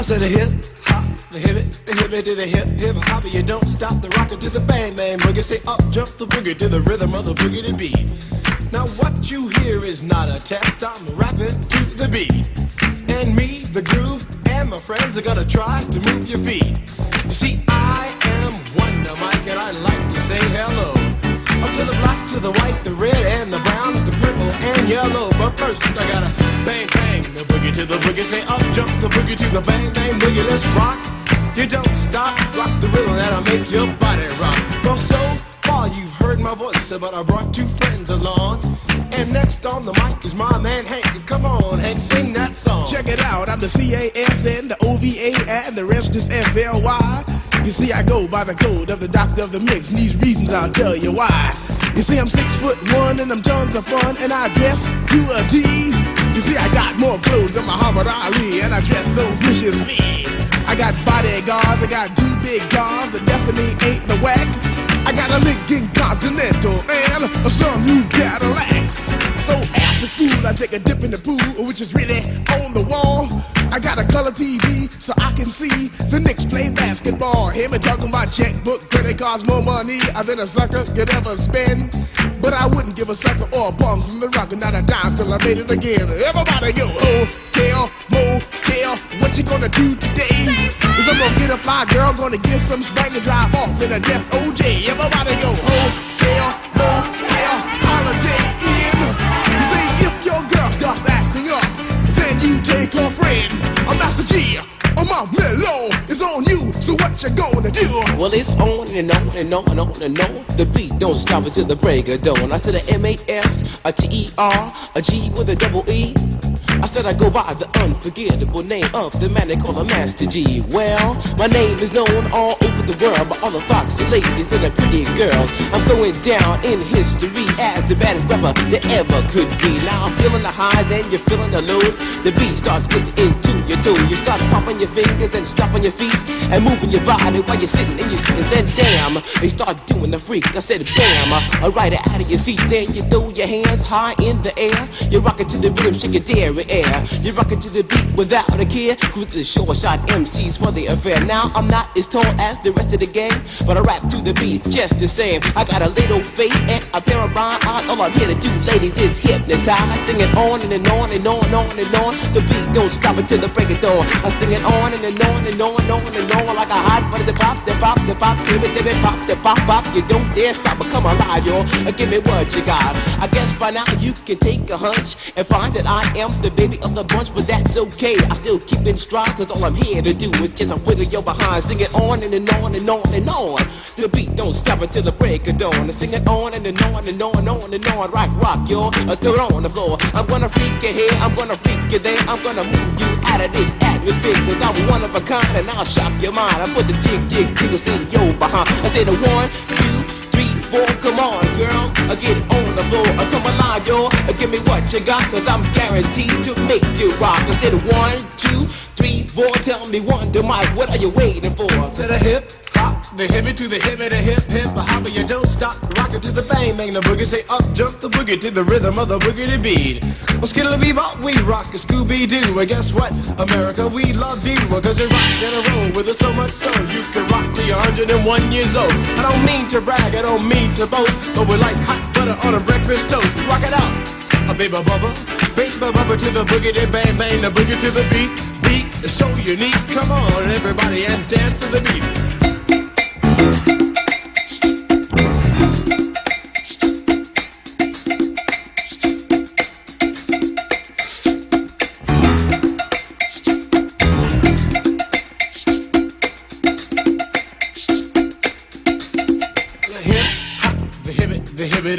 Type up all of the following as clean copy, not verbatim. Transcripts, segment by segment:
said the hip hop, the hip it to the hip hop. You don't stop the rocker to the bang bang boogie. Say up jump the boogie to the rhythm of the boogie to beat. Now what you hear is not a test. I'm rapping to the beat, and me, the groove, and my friends are gonna try to move your feet. You see, I am Wonder Mike, and I like to say hello to the black, to the white, the red, and the brown, the purple, and yellow. But first, I gotta bang, bang, the boogie to the boogie. Say up, jump the boogie to the bang, bang, boogie. Let's rock. You don't stop, rock the rhythm that'll make your body rock. Well, so far you've heard my voice, but I brought two friends along. And next on the mic is my man Hank. Come on, Hank, sing that song. Check it out, I'm the CASN, the OVA, and the rest is FLY. You see, I go by the code of the doctor of the mix, and these reasons I'll tell you why. You see, I'm 6'1" and I'm tons of fun, and I dress to a T. You see, I got more clothes than Muhammad Ali, and I dress so viciously. I got bodyguards, I got two big guns that definitely ain't the whack. I got a Lincoln Continental and a some new Cadillac. So after school, I take a dip in the pool, which is really on the wall. I got a color TV so I can see the Knicks play basketball. Hear me talking about checkbook, credit cards, more money than a sucker could ever spend. But I wouldn't give a sucker or a bum from the rock, not a dime till I made it again. Everybody go, hotel, motel, what you gonna do today? Cause I'm gonna get a fly girl, gonna get some spank and drive off in a death OJ. Everybody go, hotel, motel, holiday inn. You see, if your girl starts acting up, then you take her friend. I'm Master G, my mellow is on you, so what you gonna do? Well, it's on and on and on and on and on. The beat don't stop until the break of dawn. I said a M-A-S, a T-E-R, a G with a double E. I said I go by the unforgettable name of the man they call a Master G. Well, my name is known all over the world by all the foxy ladies and the pretty girls. I'm going down in history as the baddest rapper there ever could be. Now I'm feeling the highs and you're feeling the lows. The beat starts getting into your toe. You start popping your fingers and stomping your feet and moving your body while you're sitting and you're sitting. Then damn, you start doing the freak. I said bam, right out of your seat. Then you throw your hands high in the air. You rock it to the rhythm, shake your dairy air. You rock it to the beat without a care. Cruise the short shot MCs for the affair. Now I'm not as tall as the rest of the gang, but I rap to the beat just the same. I got a little face and a pair of rhyme eyes. All I'm here to do, ladies, is hypnotize. Sing it on and on and on and on and on. The beat don't stop until the break of dawn. I sing it on and on and on and on and on like a hot butter. The pop, the pop, the pop, give it, pop, the pop, pop. You don't dare stop or come alive, y'all. Give me what you got. I guess by now you can take a hunch and find that I am the baby of the bunch, but that's okay. I still keep in stride, cause all I'm here to do is just a wiggle your behind. Sing it on and on and on and on. The beat don't stop until the break of dawn. I sing it on and on and on and on and on. Rock, y'all. Throw it on the floor. I'm gonna freak you here, I'm gonna freak you there. I'm gonna move you out of this atmosphere, cause I'm one of a kind and I'll shock your mind. I put the jiggles in your behind. I say the 1, 2, 3, 4, come on, girls, get on the floor. Come alive, y'all, give me what you got, cause I'm guaranteed to make you rock. I said 1, 2, 3, 4, tell me Wonder Mike, what are you waiting for? To the hip hop, the hippie to the hip, the hip hop, you don't stop, rock it to the bang bang the boogie. Say up jump the boogie to the rhythm of the boogie to beat. Well, skittle bebop, we rock a Scooby Doo. And guess what, America, we love you, cause you rock in a roll with us so much so you can rock till you're 101 years old. I don't mean to brag, I don't mean to boast, but we're like hot butter on a breakfast toast. Rock it out, a baby bubba to the boogie to bang bang the boogie to the beat. Beat is so unique, come on everybody and dance to the beat.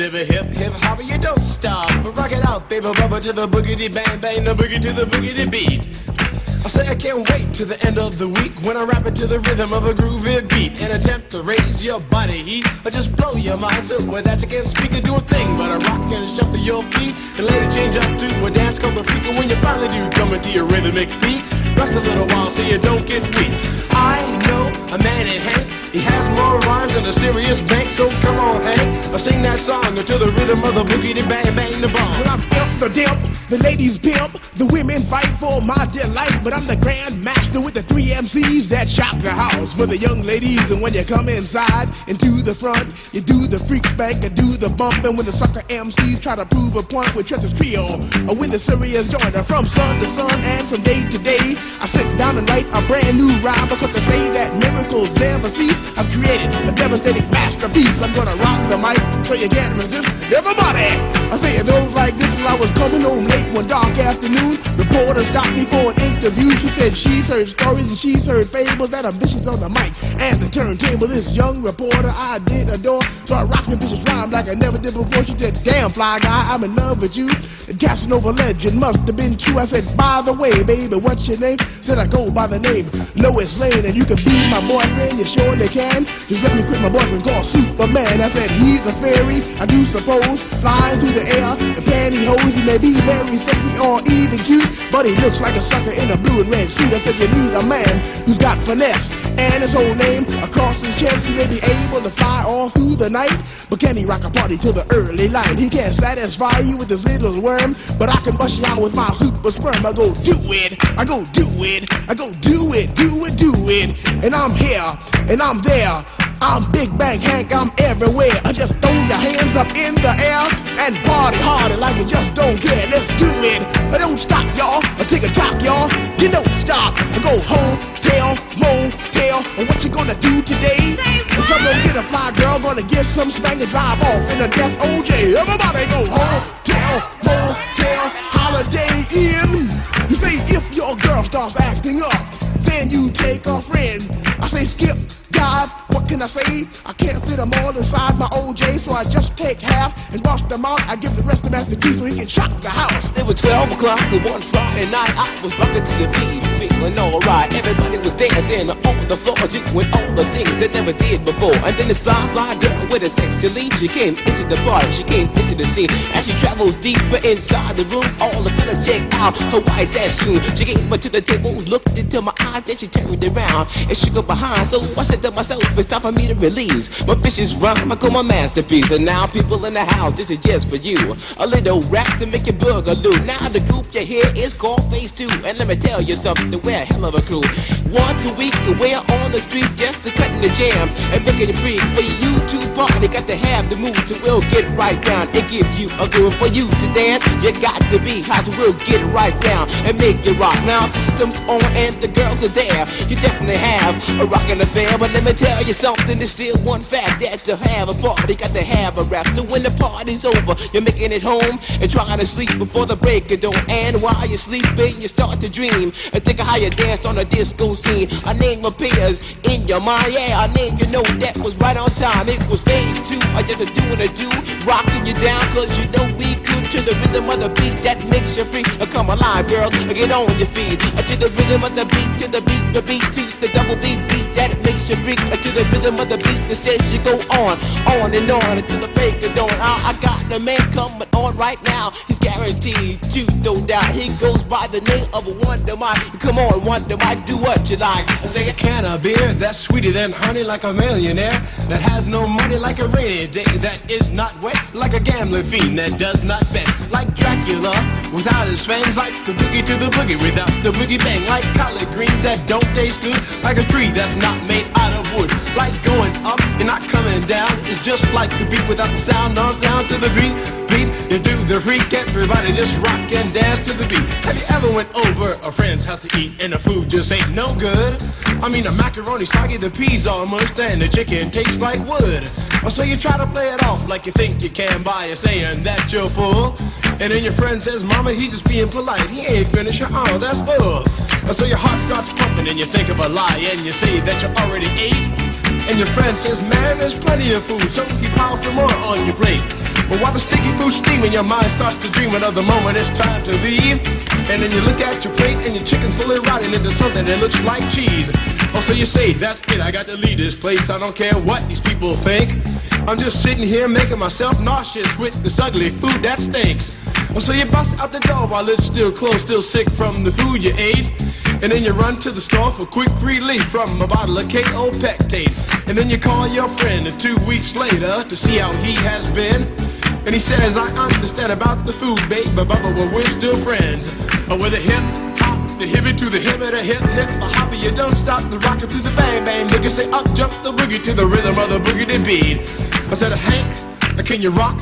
Hip hop, you don't stop. Rock it out, baby bubba to the boogity bang bang, the boogie to the boogity beat. I say I can't wait to the end of the week when I rap it to the rhythm of a groovy beat and attempt to raise your body heat or just blow your mind so with that you can't speak or do a thing but I rock and shuffle your feet and later change up to a dance called the freak. And when you finally do come into your rhythmic beat, rest a little while so you don't get weak. I know a man in Hank, he has more rhymes than a serious bank, so come on Hank, I sing that song to the rhythm of the boogie to bang bang the bomb. When I'm up the dimp, The ladies pimp, the women fight for my delight. But I'm the grand master with the 3 MCs that shock the house for the young ladies. And when you come inside and to the front, you do the freak spank and do the bump. And when the sucker MCs try to prove a point with Treacher's Trio, or when the serious joiner from sun to sun and from day to day, I sit down and write a brand new rhyme because they say that miracles never cease. I've created a devastating masterpiece. I'm gonna rock the mic so you can't resist. Everybody, I say it goes like this. When I was coming home late one dark afternoon, reporter stopped me for an interview. She said she's heard stories and she's heard fables that are vicious on the mic and the turntable. This young reporter I did adore, so I rocked the vicious rhyme like I never did before. She said, damn fly guy, I'm in love with you. The Casanova legend must have been true. I said, by the way, baby, what's your name? Said I go by the name Lois Lane, and you can be my boyfriend, you surely can. Just let me quit my boyfriend called Superman. I said, he's a fairy, I do suppose, flying through the air, the pantyhose. He may be very sexy or even cute, but he looks like a sucker in a blue and red suit. I said, you need a man who's got finesse and his whole name across his chest. He may be able to fly all through the night, but can he rock a party till the early light? He can't satisfy you with his little worm, but I can bust you out with my super sperm. I go do it, I go do it, I go do it, do it, do it. And I'm here, and I'm there. I'm Big Bang Hank, I'm everywhere. I just throw your hands up in the air and party harder like you just don't care. Let's do it. I don't stop, y'all. I take a talk, y'all. You don't stop. I go hotel, motel. And what you gonna do today? I'm gonna get a fly girl, gonna get some spank and drive off in a death OJ. Everybody go hotel, motel, Holiday Inn. You say if your girl starts acting up, then you take a friend. I say skip, dive, what can I say? I can't fit them all inside my OJ, so I just take half and bust them out. I give the rest to Master G so he can shock the house. It was 12 o'clock on one Friday night. I was rocking to the beat, feeling alright. Everybody was dancing on the floor, doing all the things they never did before. And then this fly girl with a sexy lead, she came into the party, she came into the scene. As she traveled deeper inside the room, all the fellas checked out her white ass shoe. She came up to the table, looked into my eyes, then she turned around and shook her behind. So I said to myself, it's time for me to release my vicious rhyme, I call my masterpiece. And now people in the house, this is just for you, a little rap to make you boogaloo. Now the group you hear is called Phase 2, and let me tell you something, we're a hell of a crew. Once a week we're on the street just to cutting the jams and making it free for you to party. Got to have the mood to we'll get right down and give you a groove. For you to dance, you got to be hot, so we'll get right down and make it rock. Now the system's on and the girls are there, you definitely have a rockin' affair. But let me tell you something, there's still one fact, that to have a party, got to have a rap. So when the party's over, you're making it home and trying to sleep before the break of dawn. And while you're sleeping, you start to dream and think of how you danced on a disco scene. A name appears in your mind, yeah, a name you know that was right on time. It was Phase 2, I just a doing a do, rocking you down, cause you know we could. To the rhythm of the beat that makes you free. Come alive, girl, get on your feet. To the rhythm of the beat, to the beat, to the double beat that makes you freak. To the rhythm of the beat that says you go on and on until the break of dawn. I got the man coming on right now. He's guaranteed to, no doubt. He goes by the name of Wonder Mike. Come on, Wonder Mike, do what you like. I say a can of beer that's sweeter than honey, like a millionaire that has no money, like a rainy day that is not wet, like a gambling fiend that does not bet, like Dracula without his fangs, like the boogie to the boogie without the boogie bang, like collard greens that don't taste good, like a tree that's not made out of wood, like going up and not coming down. It's just like the beat without the sound, no sound to the beat. You do the freak, everybody just rock and dance to the beat. Have you ever went over a friend's house to eat and the food just ain't no good? I mean the macaroni soggy, the peas all mushed, and the chicken tastes like wood. So you try to play it off like you think you can by saying that you're full, and then your friend says, mama, he just being polite, he ain't finished. Oh, that's bull. So your heart starts pumping and you think of a lie and you say that you already ate. And your friend says, man, there's plenty of food, so he piles some more on your plate. But while the sticky food's steaming, your mind starts to dream of the moment it's time to leave. And then you look at your plate and your chicken's slowly rotting into something that looks like cheese. Oh, so you say, that's it, I got to leave this place, I don't care what these people think. I'm just sitting here making myself nauseous with this ugly food that stinks. Oh, so you bust out the door while it's still closed, still sick from the food you ate. And then you run to the store for quick relief from a bottle of KO Pectate. And then you call your friend 2 weeks later to see how he has been. And he says, I understand about the food, babe, but we're still friends. With a hip hop, the hippie to the hip, the hip hip, the hopper, you don't stop the rocker to the bang bang boogie. Say up jump the boogie to the rhythm of the boogie beat. I said, Hank, can you rock?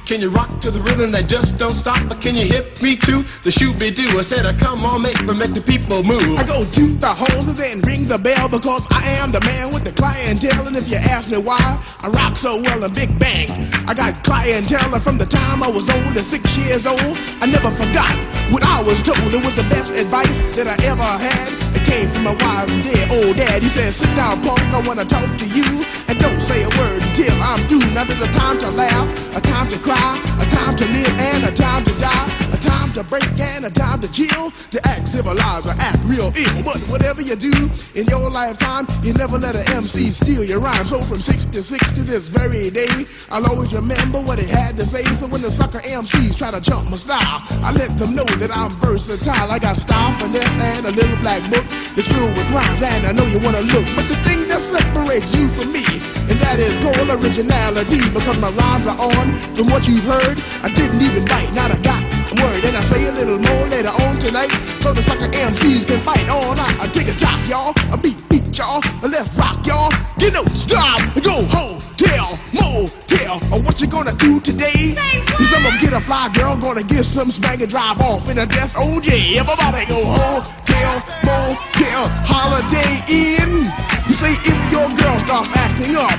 Can you rock to the rhythm that just don't stop? But can you hit me to the shoot-be-doo? I said, come on, make the people move. I go toot the horns and then ring the bell because I am the man with the clientele. And if you ask me why I rock so well in Big Bang, I got clientele from the time I was only 6 years old. I never forgot what I was told. It was the best advice that I ever had. It came from my wise and dead old dad. He said, sit down, punk, I wanna talk to you, and don't say a word until I'm through. Now there's a time to laugh, a time to cry, a time to live and a time to die, a time to break and a time to chill, to act civilized or act real ill. But whatever you do in your lifetime, you never let an MC steal your rhyme. So from 66 to this very day, I'll always remember what he had to say. So when the sucker MCs try to jump my style, I let them know that I'm versatile. I got style, finesse, and a little black book that's filled with rhymes, and I know you wanna look. But the thing that separates you from me, and that is called originality, because my rhymes are on from what you've heard. I didn't even bite, not a got word, and I say a little more later on tonight, so the sucker MCs can fight all night. I take a jock, y'all, a beat, y'all, let's rock, y'all. You know, stop, go hotel, motel, or what you gonna do today? Say what? Cause I'm gonna get a fly girl, gonna get some spank and drive off in a death OJ. Everybody go hotel, motel, Holiday Inn. You say if your girl starts acting up,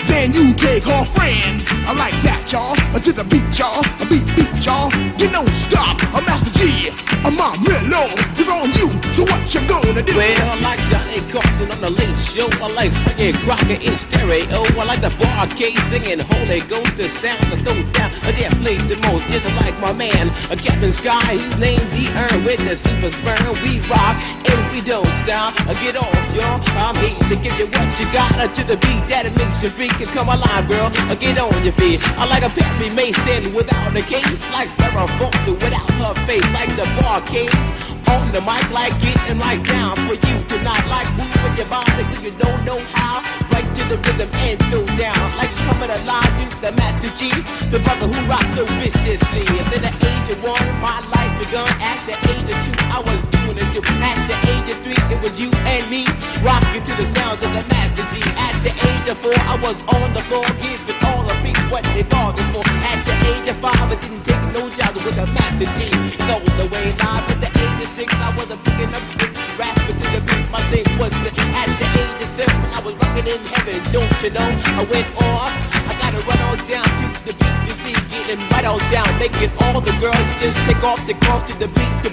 then you take her friends. I like that, y'all. To the beat, y'all. A beat, y'all. You know, stop. A Master G. A Mom Mellow is on you. So what you gonna do? Well, I like Johnny Carson on the Late Show. I like Frankie Crocker in stereo. I like the barcade singing Holy Ghost. The sounds I throw down, they play the most. Just like my man, Captain Sky, who's named the Earn with the Super Spurn. We rock and we don't stop. Get off, y'all. I'm here to give you what you got. To the beat that it makes you free. Come alive, girl. Get on your feet. I like a Perry Mason without a case, like Farrah Fawcett without her face, like the barcades on the mic, like getting like down for you tonight, like moving your body so you don't know how. Right to the rhythm and throw down, like coming alive to the Master G, the brother who rocks so viciously. At the age of 1, my life begun. At the age of 2, I was doing it. At the age of 3, it was you and me rocking to the sounds of the Master G. At the age of 4, I was on the floor giving all the beats what they bargained for. At the age of 5, I didn't take no jobs with the Master G. It's all the way live. At the age of 6, I wasn't picking up sticks, rapping to the beat. My thing was lit. At the age of 7, I was rocking in heaven. Don't you know? I went off. I gotta run on down to the beat to see, getting right on down, making all the girls just take off the clothes to the beat to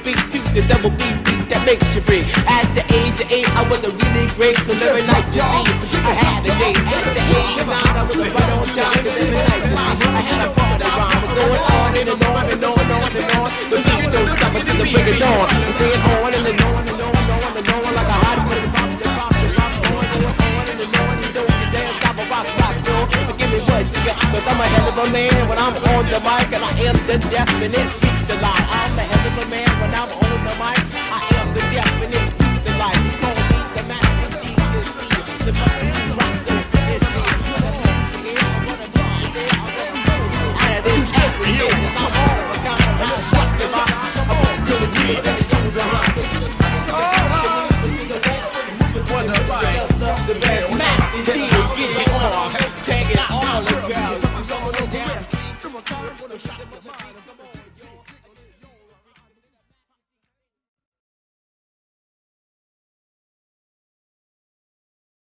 the double beat that makes you free. At the age of 8, I was a really great, cause every night you see, I had a date. At the age of 9, I was a right on time, cause every night you see, I had a party rhyme. We're going on and on and on and on and on. The beat don't stop until the break of dawn. It's staying on and on and on and on and on like a hot money pop, on and on. You don't dance, stop a rock, girl. Give me what you got, cause I'm a hell of a man when I'm on the mic, and I am the definite freaks to lie. I'm a hell of a man when I'm on the mic. I am the definite freaks to lie. You call me the Master G, you see, the brother who rocks so viciously. Out of this every year, I'm all the kind of loud shots to lie. I'm on to the G's and the youngs are hot. The best Master G, get it on, taking all the girls.